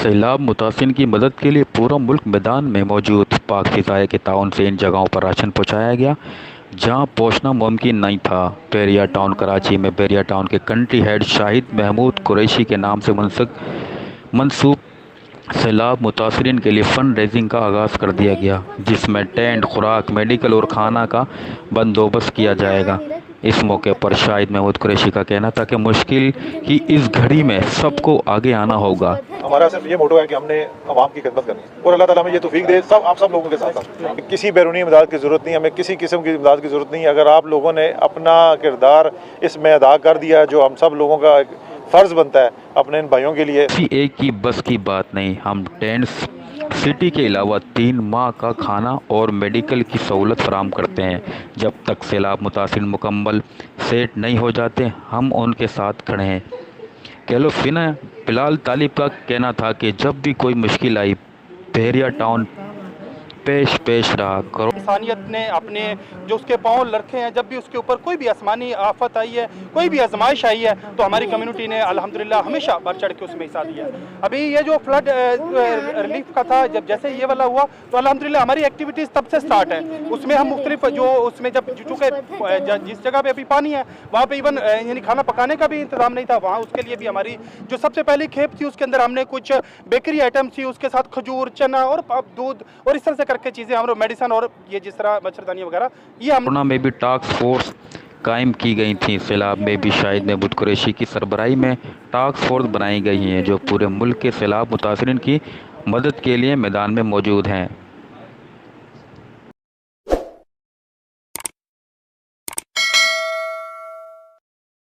सैलाब मुतासिन की मदद के लिए पूरा मुल्क मैदान में मौजूद। पाक फ़िज़ाए के ताउन से इन जगहों पर राशन पहुँचाया गया जहां पहुंचना मुमकिन नहीं था। बैरिया टाउन कराची में बैरिया टाउन के कंट्री हेड शाहिद महमूद कुरैशी के नाम से मंसूब सैलाब मुतासरीन के लिए फ़ंड रेजिंग का आगाज़ कर दिया गया, जिसमें टेंट, खुराक, मेडिकल और खाना का बंदोबस्त किया जाएगा। इस मौके पर शाहिद महमूद कुरैशी का कहना था कि मुश्किल की इस घड़ी में सबको आगे आना होगा। हमारा सिर्फ ये मोटो है कि हमने आवाम की खिदमत करनी है और अल्लाह ताला हमें ये तौफीक दे, सब आप सब लोगों के साथ साथ। किसी बैरूनी इमदाद की ज़रूरत नहीं, हमें किसी किस्म की इमदाद की ज़रूरत नहीं। अगर आप लोगों ने अपना किरदार इसमें अदा कर दिया, जो हम सब लोगों का फ़र्ज़ बनता है अपने इन भाइयों के लिए। किसी एक की बस की बात नहीं। हम टेंट्स सिटी के अलावा 3 माह का खाना और मेडिकल की सहूलत फराहम करते हैं। जब तक सैलाब मुतासिर मुकम्मल सेट नहीं हो जाते, हम उनके साथ खड़े हैं। कैलिफोर्निया बिलाल तालिब का कहना था कि जब भी कोई मुश्किल आई, बहरिया टाउन पेश रहा करो। इंसानियत ने अपने जो उसके पाँव रखे हैं, जब भी उसके ऊपर कोई भी आसमानी आफत आई है, कोई भी आजमाइश आई है, तो हमारी कम्युनिटी ने अल्हम्दुलिल्लाह हमेशा बढ़ चढ़ के उसमें हिस्सा दिया है। अभी ये जो फ्लड रिलीफ का था, जब जैसे ये वाला हुआ तो अल्हम्दुलिल्लाह हमारी एक्टिविटीज़ तब से स्टार्ट है। उसमें हम मुख्तलिफ जो उसमें जब चूँकि जिस जगह पर अभी पानी है वहाँ पर इवन यानी खाना पकाने का भी इंतज़ाम नहीं था, वहाँ उसके लिए भी हमारी जो सबसे पहली खेप थी उसके अंदर हमने कुछ बेकरी आइटम थी, उसके साथ खजूर, चना और दूध और इस तरह से करके चीज़ें हम मेडिसिन और ये जिस तरह मच्छरदानी वगैरह ये हम में भी टास्क फोर्स कायम की गई थी। सैलाब में भी शाहिद महमूद कुरैशी की सरबराही में टास्क फोर्स बनाई गई हैं जो पूरे मुल्क के सैलाब मुतासरीन की मदद के लिए मैदान में मौजूद हैं।